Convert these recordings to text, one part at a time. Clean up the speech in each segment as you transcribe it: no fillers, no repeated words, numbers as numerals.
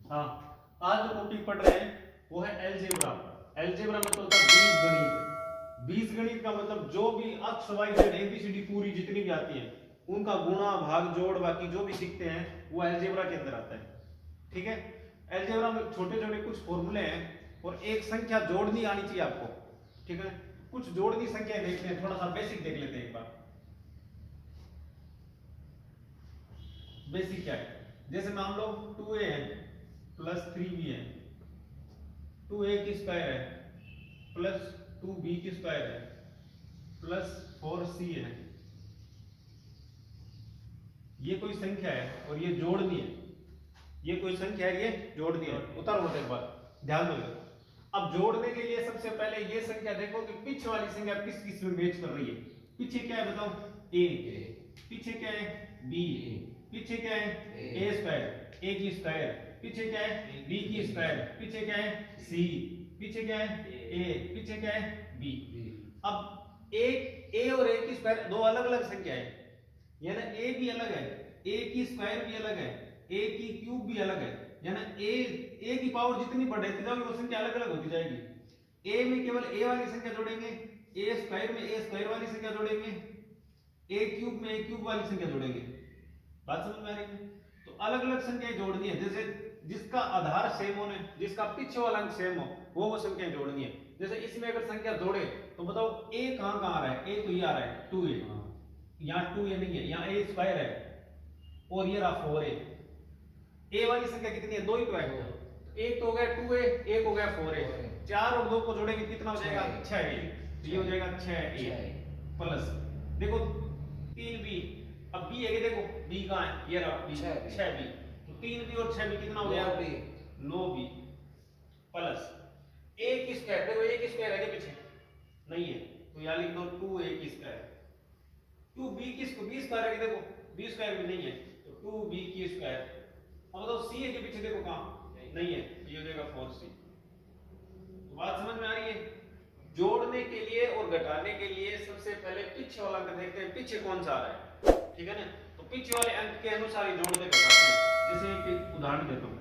हाँ, आज जो टॉपिक पढ़ रहे हैं वो है अलजेब्रा। अलजेब्रा मतलब होता है बीजगणित। बीजगणित का मतलब जो भी अक्स वाई जेड एबीसीडी पूरी जितनी भी आती है उनका गुणा भाग जोड़ बाकी जो भी सीखते हैं वो अलजेब्रा के अंदर आता है। ठीक है, अलजेब्रा में छोटे छोटे कुछ फॉर्मूले हैं और एक संख्या जोड़नी आनी चाहिए आपको। ठीक है, कुछ जोड़नी संख्या देखते हैं, थोड़ा सा बेसिक देख लेते हैं एक बार। बेसिक क्या है, जैसे मान लो 2a है प्लस 3b है, 2a की स्क्वायर है प्लस 2b की स्क्वायर है प्लस 4c है। ये कोई संख्या है और ये जोड़नी है। ये कोई संख्या है, ये जोड़नी है। उतारो मत एक बार, ध्यान दो। अब जोड़ने के लिए सबसे पहले ये संख्या देखो कि पीछे वाली संख्या किस किस में मैच कर रही है। पीछे क्या है बताओ, a, पीछे क्या है b, पीछे क्या है a स्क्वायर, a की स्क्वायर, पीछे क्या है b की स्क्वायर, पीछे क्या है c, पीछे क्या है a, पीछे क्या है b। अब एक a और a की स्क्वायर दो अलग अलग संख्या है, यानी a भी अलग है, a की स्क्वायर भी अलग है, a की क्यूब भी अलग है, यानी a की पावर जितनी बढ़ती जाएगी वो संख्या अलग अलग होती जाएगी। a में केवल a वाली संख्या जोड़ेंगे, a स्क्वायर में a स्क्वायर वाली संख्या जोड़ेंगे, a क्यूब में a क्यूब वाली संख्या जोड़ेंगे। बात समझ में आ रही है? तो अलग अलग संख्याएं जोड़नी है, जैसे जिसका आधार सेम हो, जिसका पीछे वाला अंक सेम हो वो संख्याएं जोड़नी है। जैसे इसमें अगर संख्या जोड़े तो बताओ a कहां कहां आ रहा है, a तो ये आ रहा है 2a, यहाँ 2a नहीं है, यहाँ a स्क्वायर है और ये रहा 4a। a वाली संख्या कितनी है, दो ही तो है, एक तो हो गया 2a, एक हो गया 4a। 4 और 2 को जोड़ेंगे कितना हो जाएगा 6a, तो ये हो जाएगा 6a प्लस देखो 3b। अब b है, देखो b कहां है, ये रहा b, 6b, तो 3b और 6b कितना हो गया 9b प्लस a की स्क्वायर, देखो a की स्क्वायर है क्या पीछे नहीं है तो यहां लिख दो 2a की स्क्वायर। 2b की स्क्वायर है, देखो b स्क्वायर भी नहीं है तो 2b की स्क्वायर। अब बताओ c है के पीछे, देखो कहां नहीं है, ये हो जाएगा 4c। तो बात समझ में आ रही है? जोड़ने के लिए और घटाने के लिए सबसे पहले पीछे वाला अंक देखते हैं, पीछे कौन सा आ रहा है। ठीक है ना, तो पीछे वाले अंक के अनुसार ही जोड़ते घटाते हैं। जैसे एक उदाहरण देता हूं,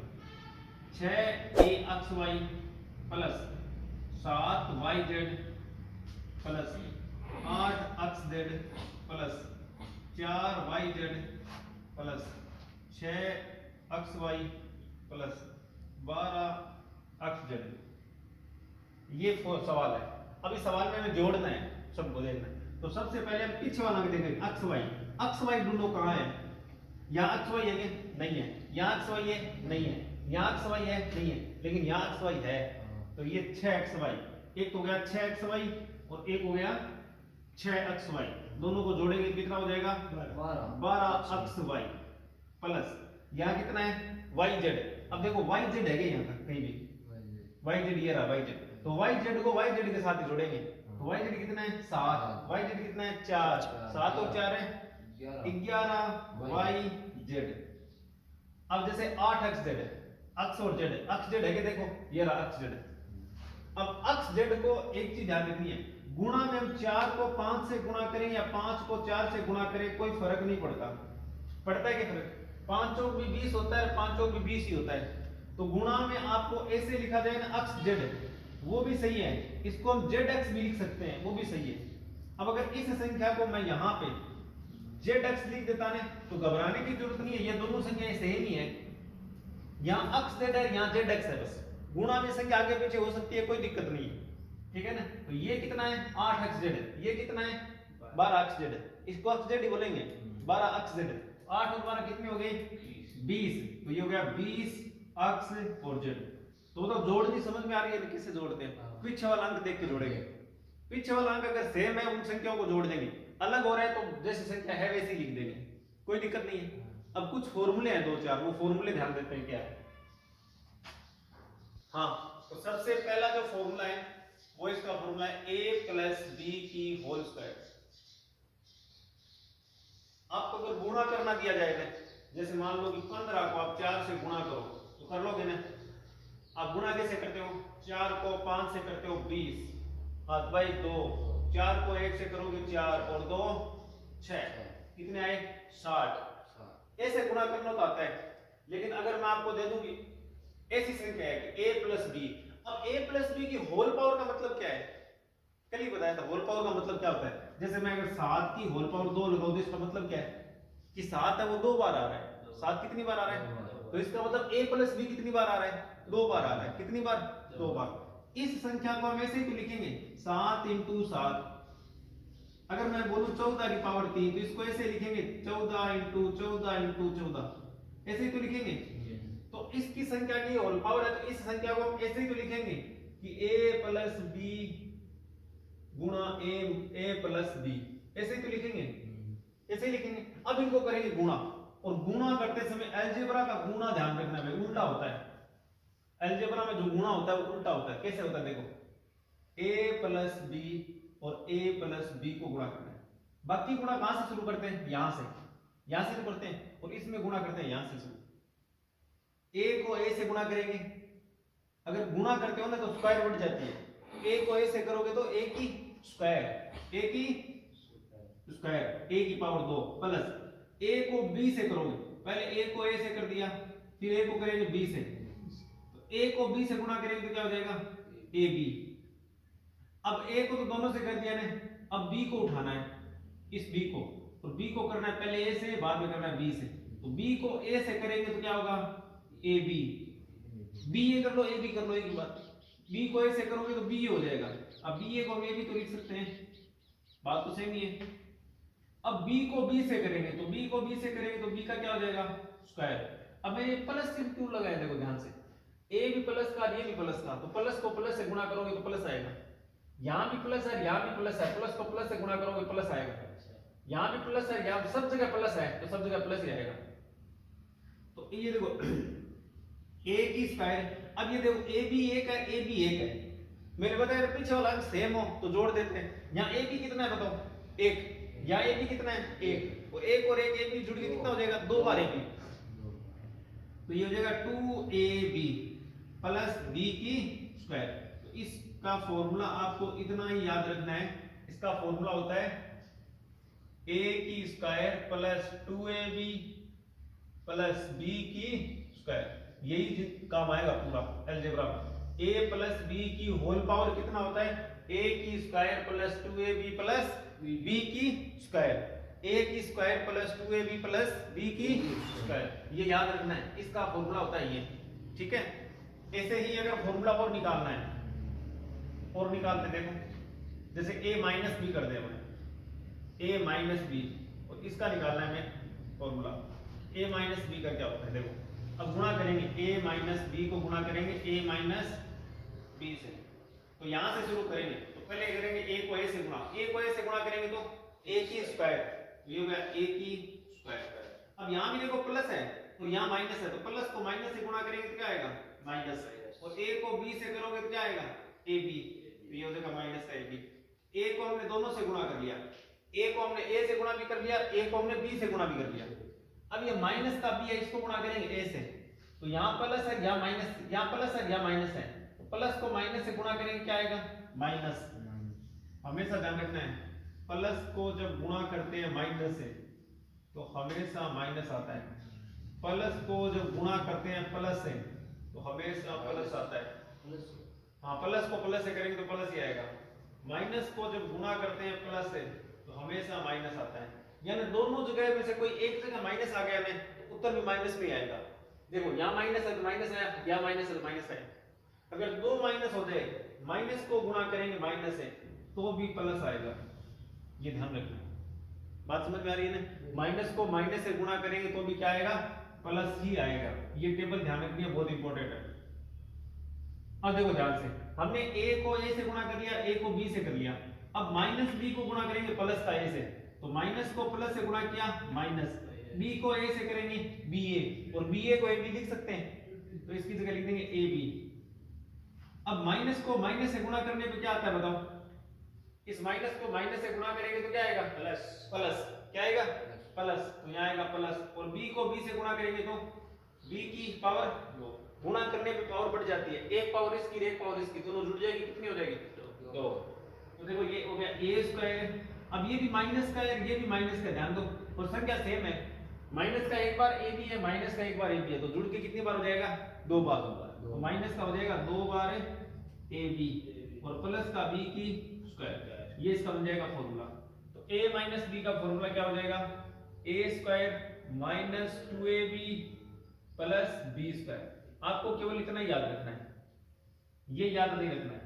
6axy plus 7yz plus 8xz plus 4yz plus 6xy plus 12xz। ये सवाल है। अब इस सवाल में हमें जोड़ना है, सबको देखना है। तो सबसे पहले हम पीछे वाला देखेंगे, अक्स वाई। अक्स वाई ढूंढो कहां है, यहाँ अक्स वाई है कि नहीं है, यहाँ अक्स वाई है नहीं है, यहाँ अक्स वाई है नहीं है, लेकिन यहाँ अक्स वाई है। तो ये 6xy, एक हो गया 6xy और एक हो गया 6xy, दोनों को जोड़ेंगे कितना हो जाएगा 12xy प्लस यहाँ कितना है yz। अब देखो yz है क्या यहाँ तक कहीं भी, yz ये रहा yz, तो yz को yz के साथ ही जोड़ेंगे। तो yz कितना है 7, yz कितना है 4, 7 और 4 है 11yz। अब जैसे 8xz है, x और z, xz है कि देखो ये रहा xz। अब xz को एक चीज ध्यान रखनी है, गुणा में हम 4 को 5 से गुणा करें या 5 को 4 से गुणा करें कोई फर्क नहीं पड़ता। पड़ता है क्या फर्क? 5 चौक भी 20 होता है, 5 चौक भी 20 ही होता है। तो गुणा में आपको ऐसे लिखा जाएगा xz, वो भी सही है, इसको हम zx भी लिख सकते हैं, वो भी सही है। अब अगर इस संख्या को मैं यहाँ पे zx लिख देता है तो घबराने की जरूरत नहीं है, ये दोनों संख्याएं सेम ही है। यहाँ xz है, यहाँ zx है, बस गुणा में संख्या आगे पीछे हो सकती है, कोई दिक्कत नहीं है। ठीक है ना, तो ये कितना है 8xz, ये कितना है 12xz, इसको xz ही बोलेंगे 12xz। 8 और 12 कितने हो गए 20, तो ये हो गया 20x और z। तो मतलब जोड़नी समझ में आ रही है, किससे जोड़ते हैं, पीछे वाला अंक देख के जोड़ेंगे। पीछे वाला अंक अगर सेम है उन संख्याओं को जोड़ देंगे, अलग हो रहा है तो जैसे संख्या है वैसे ही लिख देंगे, कोई दिक्कत नहीं है। अब कुछ फॉर्मूले हैं 2-4, वो फॉर्मूले ध्यान देते हैं क्या है। हाँ, तो सबसे पहला जो फॉर्मूला है वो इसका फॉर्मूला है a प्लस बी की होल स्क्वायर। आपको अगर गुणा करना दिया जाएगा, जैसे मान लो कि 15 को आप 4 से गुणा करो तो कर लोगे ना। आप गुणा कैसे करते हो, 4 को 5 से करते हो 20, हाथ बाई 2, 4 को 1 से करोगे 4 और 2 6, कितने आए 60। ऐसे गुणा करना तो आता है। लेकिन अगर मैं आपको दे दूंगी ऐसी संख्या है कि a प्लस बी। अब a प्लस बी की होल पावर का मतलब क्या है, कल ही बताया था। होल पावर का मतलब क्या होता है, जैसे मैं अगर 7 की होल पावर 2 लगाऊं तो इसका मतलब क्या है कि 7 है वो 2 बार आ रहा है। 7 कितनी बार आ रहा है, तो इसका मतलब a प्लस बी कितनी बार आ रहा है, 2 बार आ रहा है। कितनी बार, 2 बार। इस संख्या को हम ऐसे ही तो लिखेंगे 7 × 7। अगर मैं बोलूं 14 की पावर 3 तो इसको ऐसे लिखेंगे 14 × 14 × 14, ऐसे ही तो लिखेंगे। तो इसकी संख्या की होल पावर है, तो इस संख्या को हम ऐसे ही तो लिखेंगे कि a प्लस बी गुणा a प्लस बी, ऐसे ही तो लिखेंगे, ऐसे ही लिखेंगे। अब इनको करेंगे गुणा, और गुणा करते समय अलजेब्रा का गुणा ध्यान रखना है, उल्टा होता है। अलजेब्रा में जो गुणा होता है वो उल्टा होता है। कैसे होता है देखो, a प्लस बी और a प्लस बी को गुणा करना है। बाकी गुणा कहां से शुरू करते हैं, यहां से, यहां से शुरू करते हैं, और इसमें गुणा करते हैं यहां से शुरू। a को a से गुणा करेंगे, अगर गुणा करते हो ना तो स्क्वायर बढ़ जाती है। a को a से करोगे तो a की स्क्वायर, a की स्क्वायर, a की पावर 2 प्लस a को b से करोगे, पहले a को a से कर दिया, फिर a को करेंगे b से, तो a को b से गुणा करेंगे तो क्या हो जाएगा ab। अब a को तो दोनों से कर दिया ने, अब b को उठाना है, इस b को, और b को करना है पहले a से, बाद में करना है b से। तो b को a से करेंगे तो क्या होगा ab, b a कर लो, a b कर लो, एक ही बात। b को a से करोगे तो b हो जाएगा। अब b a को हम a b तो लिख सकते हैं, बात तो सेम ही है। अब b को b से करेंगे तो b को b से करेंगे तो b का क्या हो जाएगा स्क्वायर। अब मैं ये प्लस चिन्ह क्यों लगाया, देखो ध्यान से, a भी प्लस का ये भी प्लस का, तो प्लस को प्लस से गुणा करोगे तो प्लस आएगा। यहां भी प्लस है, यहां भी प्लस है, प्लस को प्लस से गुणा करोगे प्लस आएगा। यहां भी प्लस है, यहां सब जगह प्लस है, तो सब जगह प्लस ही आएगा। तो ये देखो a की स्क्वायर। अब ये देखो a भी 1 है, a भी 1 है। मैंने बताया पीछे वाला अंक सेम हो तो जोड़ देते हैं। यहाँ a भी कितना है बताओ, 1, या a भी कितना है 1, और 1 और 1 a भी जुड़ के कितना हो जाएगा 2 बार a भी, तो ये हो जाएगा 2ab प्लस b की स्क्वायर। तो इसका फॉर्मूला आपको इतना ही याद रखना है, इसका फॉर्मूला होता है a की square plus 2ab plus b की स्क्वायर। यही काम आएगा पूरा अलजेब्रा में। a प्लस b की होल पावर कितना होता है, a की square plus 2ab plus b की स्क्वायर, a की square plus 2ab plus b की स्क्वायर। ये याद रखना है, इसका फॉर्मूला होता है ये, ठीक है। ऐसे ही अगर फॉर्मूला और निकालना है, और निकालते देखो, जैसे a माइनस बी कर दे हमें, a माइनस बी, और इसका निकालना है हमें फॉर्मूला a माइनस बी का क्या होता है देखो। अब गुणा करेंगे a माइनस बी को, गुणा करेंगे a माइनस बी से, तो यहां से शुरू करेंगे। तो पहले करेंगे a को a से गुणा, a को a से गुणा करेंगे तो a की स्क्वायर, ये हो गया a की स्क्वायर। अब यहां भी देखो प्लस है और यहां माइनस है, तो प्लस को माइनस से गुणा करेंगे तो क्या आएगा माइनस, और a को b से करोगे तो क्या आएगा ab, तो ये हो जाएगा माइनस का ab। a को हमने दोनों से गुणा कर लिया, a को हमने a से गुणा भी कर लिया, a को हमने b से गुणा भी कर लिया। अब ये माइनस का b है, इसको गुणा करेंगे a से, तो यहाँ प्लस है यहाँ माइनस, यहाँ प्लस है यहाँ माइनस है, तो प्लस को माइनस से गुणा करेंगे क्या आएगा माइनस। हमेशा ध्यान रखना है, प्लस को जब गुणा करते हैं माइनस से तो हमेशा माइनस आता है, प्लस को जब गुणा करते हैं प्लस से तो हमेशा प्लस आता है। हाँ, प्लस को प्लस से करेंगे तो प्लस ही आएगा, माइनस को जब गुणा करते हैं प्लस से तो हमेशा माइनस आता है। यानी दोनों जगह में से कोई एक जगह माइनस आ गया ना तो उत्तर भी माइनस में आएगा। देखो यहाँ माइनस है तो माइनस आया, यहाँ माइनस है तो माइनस आया। अगर दो माइनस हो जाए, माइनस को गुणा करेंगे माइनस से तो भी प्लस आएगा, ये ध्यान रखना। बात समझ में आ रही है ना, माइनस को माइनस से गुणा करेंगे तो भी क्या आएगा प्लस ही आएगा। ये टेबल ध्यान रखनी है, बहुत इंपॉर्टेंट है। अब देखो ध्यान से, हमने a को a से गुणा कर लिया, a को b से कर लिया। अब माइनस b को गुणा करेंगे प्लस का a से, तो माइनस को प्लस से गुणा किया माइनस, b को a से करेंगे ba, और ba को ab लिख सकते हैं तो इसकी जगह लिख देंगे ab। अब माइनस को माइनस से गुणा करने पे क्या आता है बताओ, इस माइनस को माइनस से गुणा करेंगे तो क्या आएगा प्लस, प्लस क्या आएगा प्लस, तो यहाँ आएगा प्लस। और b को b से गुणा करेंगे तो b की पावर, गुणा करने पे पावर बढ़ जाती है, एक पावर इसकी एक पावर इसकी, दोनों जुड़ जाएगी, कितनी हो जाएगी 2। तो देखो ये हो गया a स्क्वायर। अब ये भी माइनस का है, ये भी माइनस का, ध्यान दो, और संख्या सेम है। माइनस का एक बार a भी है, माइनस का एक बार a भी है, तो जुड़ के कितनी बार हो जाएगा 2 बार, तो माइनस का हो जाएगा 2 बार ए बी और प्लस का बी की स्क्वायर, ये इसका बन जाएगा फॉर्मूला। तो a माइनस बी का फॉर्मूला क्या हो जाएगा, A square minus 2ab plus B square. आपको केवल इतना ही याद रखना है, ये याद नहीं रखना है,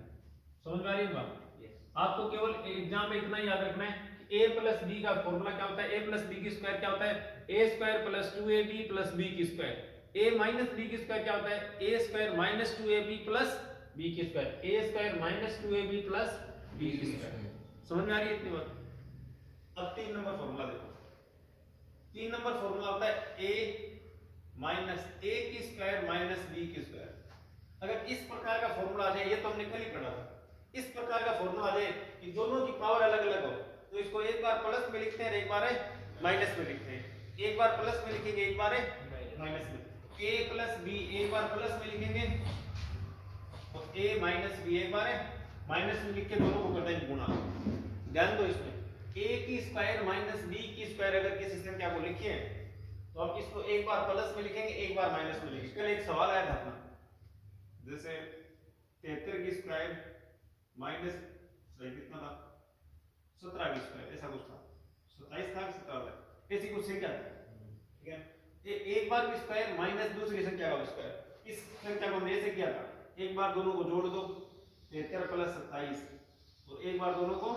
समझ में आ रही है बात? आपको केवल एग्जाम में इतना ही याद रखना है कि a प्लस b का फॉर्मूला क्या होता है, a प्लस b की स्क्वायर क्या होता है, a square plus 2ab plus b की स्क्वायर। a माइनस b की स्क्वायर क्या होता है, a square minus 2ab plus b की square, a square minus 2ab plus b की स्क्वायर। समझ में आ रही है इतनी बात? अब 3 नंबर फॉर्मूला देखो। 3 नंबर फॉर्मूला होता है a माइनस a की स्क्वायर माइनस b की स्क्वायर। अगर इस प्रकार का फॉर्मूला आ जाए, ये तो हमने कल ही पढ़ा था, इस प्रकार का फॉर्मूला आ जाए कि दोनों की पावर अलग अलग हो, तो इसको एक बार प्लस में लिखते हैं, एक बार माइनस में लिखते हैं। एक बार प्लस में लिखेंगे, एक बार माइनस में। a प्लस b एक बार प्लस में लिखेंगे और a माइनस b एक बार माइनस में लिख के दोनों को करते हैं गुणा। ध्यान दो, इसमें a की स्क्वायर माइनस b की स्क्वायर अगर किसी संख्या को लिखिए तो आप इसको एक बार प्लस में लिखेंगे, एक बार माइनस में लिखेंगे। कल एक सवाल आया था अपना, जैसे 73 की स्क्वायर माइनस कितना था, 17 की स्क्वायर, ऐसा कुछ था, 27 था 17 था, ऐसी कुछ संख्या थी, ठीक है। ये एक बार की स्क्वायर माइनस दूसरी संख्या का स्क्वायर, इस संख्या को हमने ऐसे किया था, एक बार दोनों को जोड़ दो 73 प्लस 27 और एक बार दोनों को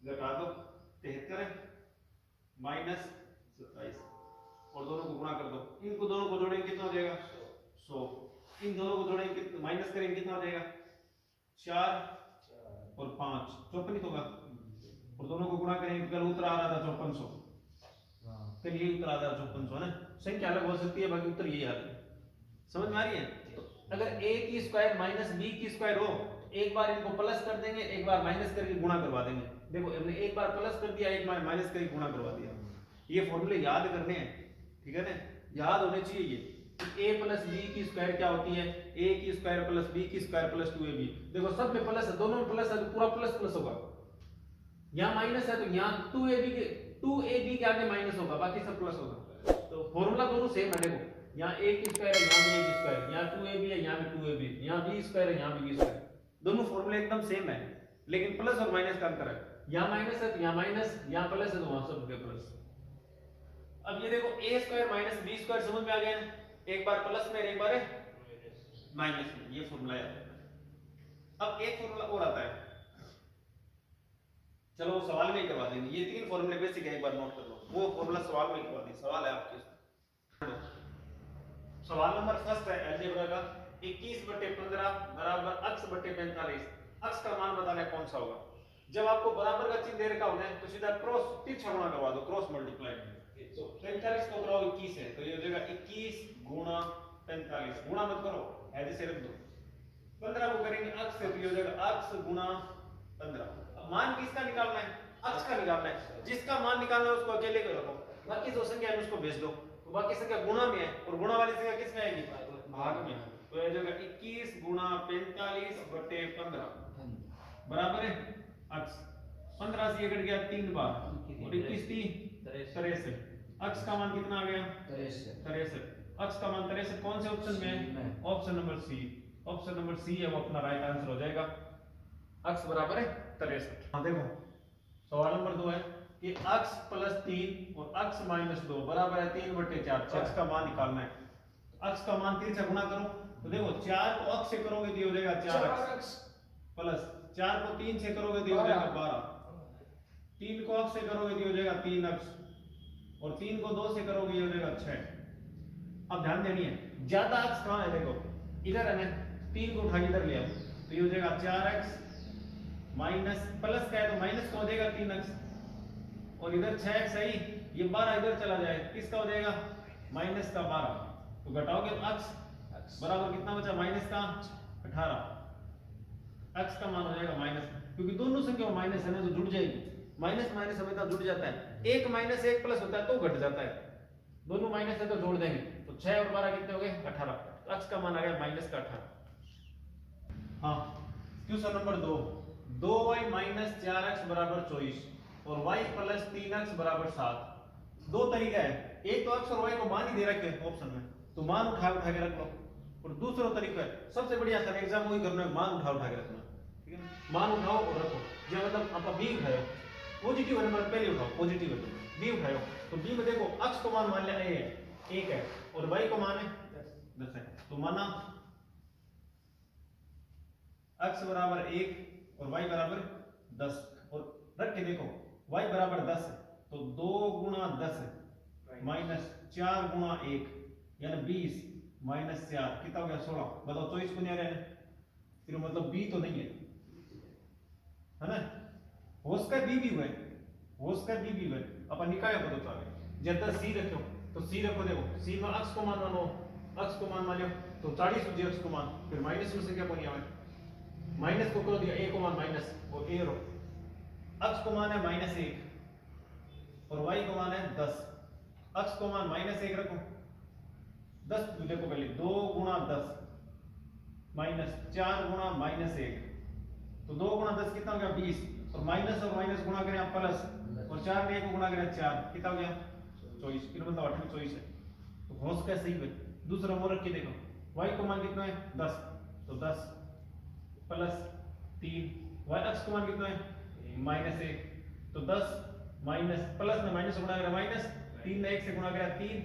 घटा दो 73 माइनस 27 और दोनों को गुणा कर दो। इनको दोनों को जोड़ेंगे कितना हो जाएगा, 100। इन दोनों को जोड़ेंगे माइनस करेंगे कितना हो जाएगा, 4 और 5 54 होगा, और दोनों को गुणा करेंगे, कल उत्तर आ रहा था 5400, कल ये उत्तर आ रहा था 5400 है ना। संख्या अलग हो सकती है, बाकी उत्तर यही आ रहा है। समझ में आ रही है? तो अगर a की स्क्वायर माइनस b की स्क्वायर हो, एक बार इनको प्लस कर देंगे, एक बार माइनस करके गुणा करवा देंगे। देखो हमने एक बार प्लस कर दिया, एक बार माइनस करके गुणा करवा दिया। ये फॉर्मूले याद करने हैं, ठीक है ना, याद होने चाहिए ये। a प्लस b की स्क्वायर क्या होती है, a की स्क्वायर प्लस b की स्क्वायर प्लस 2ab। देखो सब में प्लस है, दोनों में प्लस है तो पूरा प्लस प्लस होगा। यहाँ माइनस है तो यहाँ 2ab के आगे माइनस होगा, बाकी सब प्लस होगा। तो फॉर्मूला दोनों सेम है। देखो यहाँ a की स्क्वायर है, यहाँ भी a की स्क्वायर, यहाँ 2ab है, यहाँ भी 2ab, यहाँ b स्क्वायर है, यहाँ भी b स्क्वायर, दोनों फॉर्मूले एकदम सेम है, लेकिन प्लस और माइनस का अंतर है। यहाँ माइनस है तो यहाँ माइनस, यहाँ प्लस है तो वहां सब प्लस। अब ये देखो a square minus b square समझ में आ गया ना, एक बार प्लस में एक बार माइनस में, ये फॉर्मूला याद रखना। अब एक फॉर्मूला और आता है, चलो वो सवाल में ही करवा देंगे। ये 3 फॉर्मूले बेसिक है, एक बार नोट कर लो, वो फॉर्मूला सवाल में ही करवा देंगे। सवाल है आपके, सवाल नंबर फर्स्ट है अलजेब्रा का, 21/15 बराबर अक्स बटे 45। अक्स का मान बताना है कौन सा होगा। जब आपको बराबर का चिन्ह दे रखा होगा तो सीधा क्रॉस तिरछा गुणा करवा दो, क्रॉस मल्टीप्लाई। तो 45 को कराओ 21 है तो ये हो जाएगा 21 गुणा 45, गुणा मत करो ऐसे से रख दो। 15 को करेंगे अक्स से तो ये हो जाएगा अक्स गुणा 15। अब मान किसका निकालना है, अक्स का निकालना है। जिसका मान निकालना है उसको अकेले को रखो, बाकी जो संख्या है उसको भेज दो। तो बाकी संख्या गुणा में है और गुणा वाली संख्या किस में आएगी, भाग में। तो ये हो जाएगा 21 गुणा 45 बटे 15 बराबर है अक्स। 15 से ये कट गया 3 बार और 21 3 63। अक्स का मान कितना आ गया, 63। अक्स का मान 63 कौन से ऑप्शन में है, option number C. Option number C है वो अपना राइट आंसर हो जाएगा। अक्स बराबर है 63। हाँ देखो सवाल नंबर 2 है कि अक्स प्लस 3 और अक्स माइनस 2 बराबर है 3/4। अक्स का मान निकालना है। अक्स का मान 3 से गुणा करो तो देखो 4 को अक्स से करोगे तो हो जाएगा 4x प्लस 4 को 3 से करोगे तो हो जाएगा 12, 3 को अक्स से करोगे तो हो जाएगा 3x और 3 को 2 से करोगे ये हो जाएगा 6। अब ध्यान देनी है, ज्यादा अक्स कहां है, देखो इधर है ना, 3 को उठा के इधर ले आओ तो ये हो जाएगा 4x माइनस प्लस का है तो माइनस का हो जाएगा 3x और इधर 6x है, ये 12 इधर चला जाए किसका हो जाएगा, माइनस का 12। तो घटाओगे तो x बराबर कितना बचा, माइनस का 18। x का मान हो जाएगा माइनस, क्योंकि दोनों संख्या माइनस है ना तो जुड़ जाएगी। माइनस माइनस हमेशा जुड़ जाता है, 1 माइनस 1 प्लस होता है तो घट जाता है। दोनों माइनस है तो जोड़ देंगे तो 6 और 12 कितने हो गए, 18। तो x का मान आ गया माइनस का 18। हाँ question number 2, 2y minus 4x बराबर 24 और y प्लस 3x बराबर 7। दो तरीका है, एक तो x और y को मान ही दे रखे ऑप्शन में, तो मान उठा के रख लो। और दूसरा तरीका है सबसे बढ़िया सर एग्जाम वही करना है, मान उठा के रखना, ठीक है ना, मान उठाओ और रखो। जो मतलब आप बी उठाओ, पॉजिटिव नंबर पहले उठाओ, पॉजिटिव बी उठाओ, तो बी में देखो x को मान लिया a है, 1 है, और y को मान है 10 है, तो माना x बराबर 1 और y बराबर 10, और रख के देखो y बराबर 10 है तो 2 गुणा 10 माइनस 4 गुणा 1 यानी 20 माइनस 4 कितना हो गया 16। बताओ 24 को नहीं आ रहा है, फिर मतलब b तो नहीं है ना, हो उसका b भी हुआ है, हो उसका b भी हुआ है, अपन निकाय को तो चाहे जब तक c रखो तो c रखो, देखो c में x को मान मानो, x को मान लियो तो 40 हो जाए x को मान, फिर माइनस में से क्या कोनी आवे, माइनस को कर दिया a को मान माइनस और a रो, x को मान है -1 और y को मान है 10, x को मान -1 रखो, 10 देखो पहले 2 गुणा 10 माइनस 4 गुणा -1, तो 2 गुणा 10 कितना हो गया 20, और माइनस गुणा करें आप प्लस, और 4 में 1 को गुणा करें 4 कितना हो गया 24, फिर मतलब 8 में 24 है, तो होश का सही है। दूसरा वो रख के देखो y को मान कितना है 10, तो 10 प्लस 3, y x को मान कितना है -1, तो 10 माइनस प्लस में माइनस गुणा करें माइनस, 3 में 1 से गुणा करें 3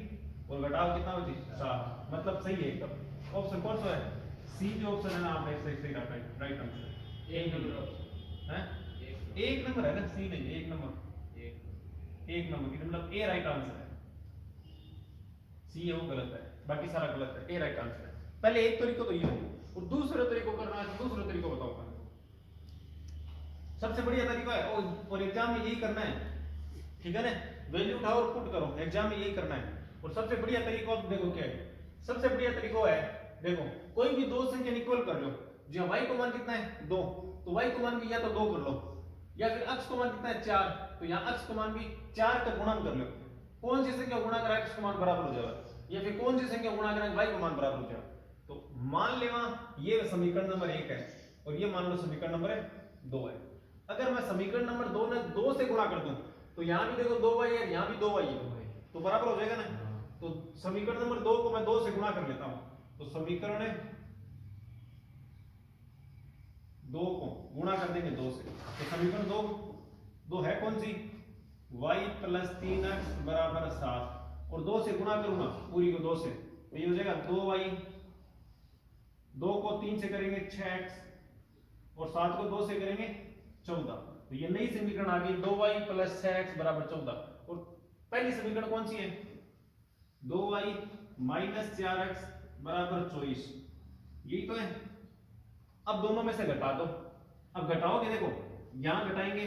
और घटाओ कितना होती 7, मतलब सही है एकदम। ऑप्शन कौन सा है सी, जो ऑप्शन है ना आपने सही रखा है, राइट आंसर। एक नंबर है, एक नंबर है ना, सी नहीं, एक नंबर, एक नंबर की मतलब ए राइट आंसर है, सी है वो गलत है, बाकी सारा गलत है, ए राइट आंसर है। पहले एक तरीका तो ये है, और दूसरे तरीको करना है, दूसरा तरीका बताओ। सबसे बढ़िया तरीका है और एग्जाम में यही करना है, ठीक है ना, वैल्यू उठाओ और पुट करो, एग्जाम में यही करना है। और सबसे बढ़िया तरीका देखो क्या है, सबसे बढ़िया तरीका है देखो कोई भी दो संख्या इक्वल कर लो, जो y को मान कितना है 2, तो y को मान भी या तो 2 कर लो, या फिर x को मान कितना है 4, तो यहाँ x को मान भी 4 का गुणन कर लो। कौन सी संख्या गुणा करा x को मान बराबर हो जाएगा, या फिर कौन सी संख्या गुणा करा y को मान बराबर हो जाएगा। तो मान लेवा ये समीकरण नंबर 1 है और ये मान लो समीकरण नंबर 2 है। अगर मैं समीकरण नंबर 2 ने 2 से गुणा कर दूं तो यहाँ भी देखो 2y है, यहाँ भी 2y है, तो बराबर हो जाएगा ना। तो समीकरण नंबर 2 को मैं 2 से गुणा कर लेता हूं, तो समीकरण 2 को गुणा कर देंगे 2 से, तो समीकरण 2 है कौन सी, y प्लस 3x बराबर 7, और 2 से गुणा करूंगा पूरी को 2 से, तो ये हो जाएगा 2y, 2 को 3 से करेंगे 6x, और 7 को 2 से करेंगे 14, तो ये नई समीकरण आ गई 2y प्लस 6x बराबर 14। और पहली समीकरण कौन सी है, 2y माइनस 4x बराबर 24, यही तो है। अब दोनों में से घटा दो, अब घटाओगे देखो यहां घटाएंगे,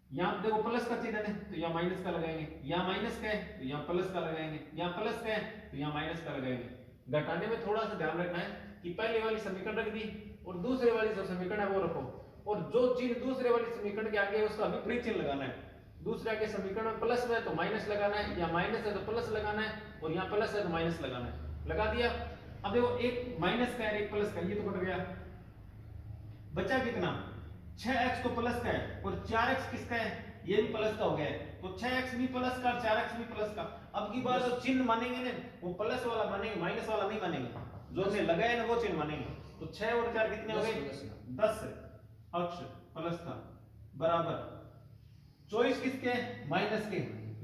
यहां देखो प्लस का चिन्ह है तो यहां माइनस का लगाएंगे, यहां माइनस का है तो यहां प्लस का लगाएंगे, यहां प्लस का है तो यहां माइनस का लगाएंगे। घटाने में थोड़ा सा ध्यान रखना है कि पहले वाली समीकरण रख दी और दूसरे वाली जो समीकरण है वो रखो, और जो चिन्ह दूसरे वाली समीकरण के आगे है उसका विपरीत चिन्ह लगाना है। दूसरे के समीकरण में प्लस में तो माइनस लगाना है, या माइनस है तो प्लस लगाना है, और यहाँ प्लस है तो माइनस लगाना है, लगा दिया। अब देखो एक माइनस का है एक प्लस का, ये तो कट गया, बचा कितना 6x तो प्लस का है और 4x किसका है, ये भी प्लस का हो गया है, तो 6x भी प्लस का 4x भी प्लस का। अब की बार जो चिन्ह मानेंगे ना वो प्लस वाला मानेंगे, माइनस वाला नहीं मानेंगे, जो हमने लगाया ना वो चिन्ह मानेंगे। तो 6 और 4 कितने हो गए 10 अक्ष प्लस का बराबर 24 किसके हैं माइनस के,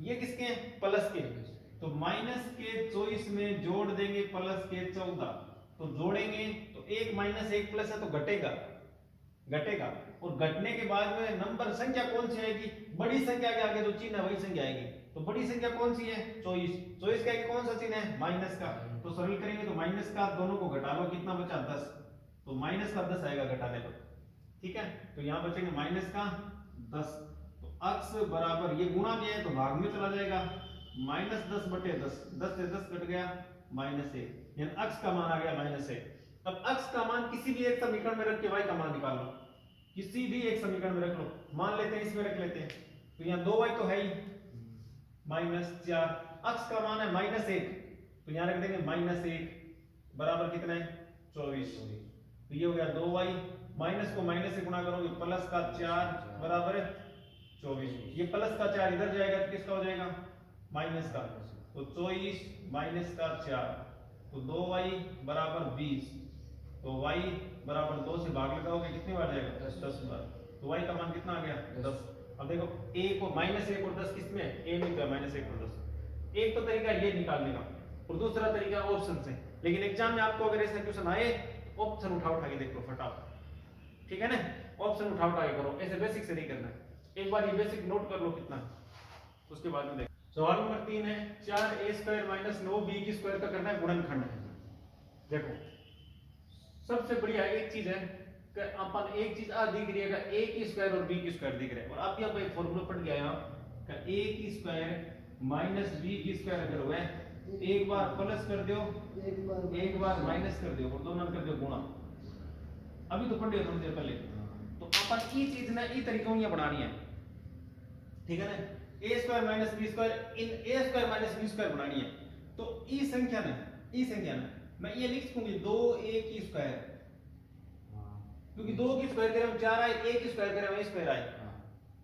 ये किसके हैं प्लस के, तो माइनस के 24 में जोड़ देंगे प्लस के 14, तो जोड़ेंगे तो एक माइनस एक प्लस है तो घटेगा, घटेगा, और घटने के बाद में नंबर संख्या कौन सी आएगी, बड़ी संख्या के आगे जो चिन्ह है वही संख्या आएगी। तो बड़ी संख्या कौन सी है 24, 24 के आगे कौन सा चिन्ह है माइनस का, तो सरल करेंगे तो माइनस का दोनों को घटा लो, कितना बचा 10, तो माइनस का 10 आएगा घटाने पर, ठीक है। तो यहाँ बचेंगे माइनस का 10, तो x बराबर ये गुणा भी है तो भाग में चला जाएगा, माइनस 10 बटे 10, 10 से 10 कट गया -1, यानी x का मान आ गया -1। अब x का मान किसी भी एक समीकरण में रख के y का मान निकाल लो, किसी भी एक समीकरण में रख लो, मान लेते हैं इसमें रख लेते हैं, तो यहाँ 2y तो है ही -4, x का मान है -1, तो यहाँ रख देंगे -1 बराबर कितना है 24, तो ये हो गया 2y, माइनस को माइनस से गुणा करोगे प्लस का 4 बराबर 24, ये प्लस का 4 इधर जाएगा तो किसका हो जाएगा माइनस का, तो 24 माइनस का 4 तो 2y बराबर 20, तो y बराबर 2 से भाग लगाओगे कितनी बार जाएगा 10 बार, तो y का मान कितना आ गया 10। अब देखो a को -1 और 10 किसमें है, a में तो है -1 और 10। एक तो तरीका ये निकालने का और दूसरा तरीका ऑप्शन से, लेकिन एग्जाम में आपको अगर ऐसा क्वेश्चन आए ऑप्शन उठा के देखो फटाफट, ठीक है ना, ऑप्शन उठा के करो, ऐसे बेसिक से नहीं करना है। एक बार ये बेसिक नोट कर लो कितना, उसके बाद में देखो। सवाल नंबर 3 है 4a² - 9b² का करना है गुणनखंड। देखो सबसे बढ़िया एक चीज है कि अपन एक चीज आ दिख रही है a² और b² दिख रहा है, और आप यहाँ पे फॉर्मूला पढ़ गया यहाँ का a² - b² अगर हुआ एक बार प्लस कर दो एक बार माइनस कर दो और दोनों कर दो गुणा। अभी तो पढ़ लिया थोड़ी देर पहले, तो अपन ये चीज ना ये तरीकों ये बनानी है, ठीक है ना, a² - b² इन a² - b² बनानी है। तो ई संख्या ना मैं ये लिख सकूंगी 2a², क्योंकि 2 की स्क्वायर करें 4 आए, a की स्क्वायर करें a स्क्वायर आए,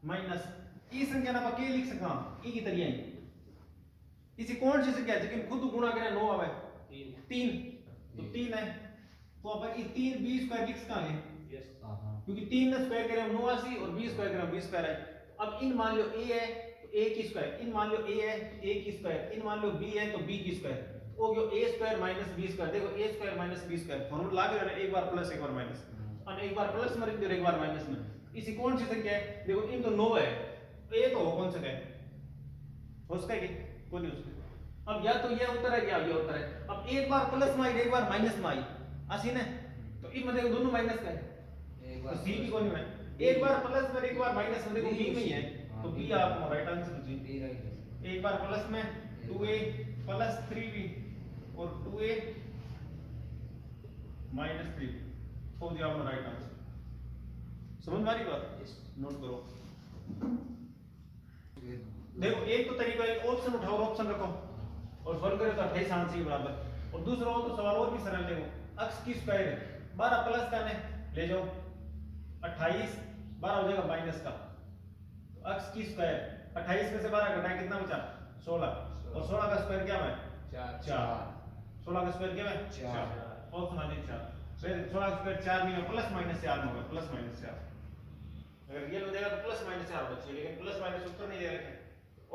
माइनस ई संख्या ना के लिख सका ई की तरिया ही इसी कौन सी संख्या लेकिन खुद गुणा करें 9 आवे 3, तो 3 है, तो अपन ये 3b² लिख सकांगे, क्योंकि 3 ने स्क्वायर करें 89 और b² करें b² है। अब इन मान लो a है तो a की स्क्वायर, इन मान लो a है a की स्क्वायर, इन मान लो b है तो b की स्क्वायर, हो गया a² - b²। देखो a² - b² फॉर्मूला लगा के एक बार प्लस एक बार माइनस, और एक बार प्लस में और एक बार माइनस में, इसी कौन सी संख्या है, देखो इन तो 9 है, a तो कौन सा है हो सका है कोई नहीं उसका। अब या तो ये उत्तर है या ये उत्तर है। अब एक बार प्लस में आई एक बार माइनस में आई आसी ने, तो इन मतलब दोनों माइनस का है, तो सी की कौन है, एक बार प्लस में एक बार माइनस में, देखो बी में ही है, तो बी आपका राइट आंसर जी। एक बार प्लस में 2a + 3b और 2a - 3b हो गया आपका राइट आंसर। समझ में आ रही बात, नोट करो। देखो एक तो तरीका है ऑप्शन उठाओ और ऑप्शन रखो और सॉल्व करो तो 28 आंसर बराबर, और दूसरा हो तो सवाल और भी सरल देखो, x की स्क्वायर है 12 प्लस का ले जाओ 28, 12 हो जाएगा माइनस का, तो x की स्क्वायर 28 में से 12 घटाएं कितना बचा 16, और 16 का स्क्वायर क्या है 4, 16 का स्क्वायर क्या है 4, ऑप्शन आ जाए 4। फिर 16 का स्क्वायर 4 नहीं है, प्लस माइनस 4 में होगा, प्लस माइनस 4 अगर ये हो जाएगा तो प्लस माइनस 4 बचे, लेकिन प्लस माइनस उत्तर नहीं दे रखे,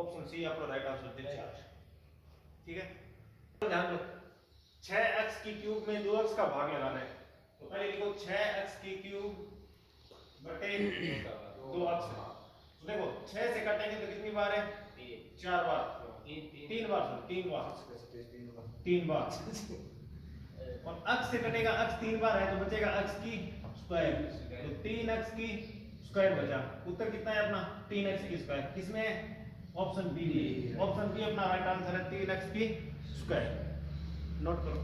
ऑप्शन सी आपका राइट आंसर है 4, ठीक है। तो ध्यान दो 6x³ में 2x का भाग लगाना है, तो पहले लिखो 6x³ बटे 2x। तो देखो 6 से काटेंगे तो कितनी बार है 4 बार, 3 बार और x से कटेगा x 3 बार है तो बचेगा x की स्क्वायर, तो 3x की स्क्वायर बचा। उत्तर कितना है अपना 3x की स्क्वायर, किसमें ऑप्शन बी, ऑप्शन बी अपना राइट आंसर है 3x की स्क्वायर। नोट करो।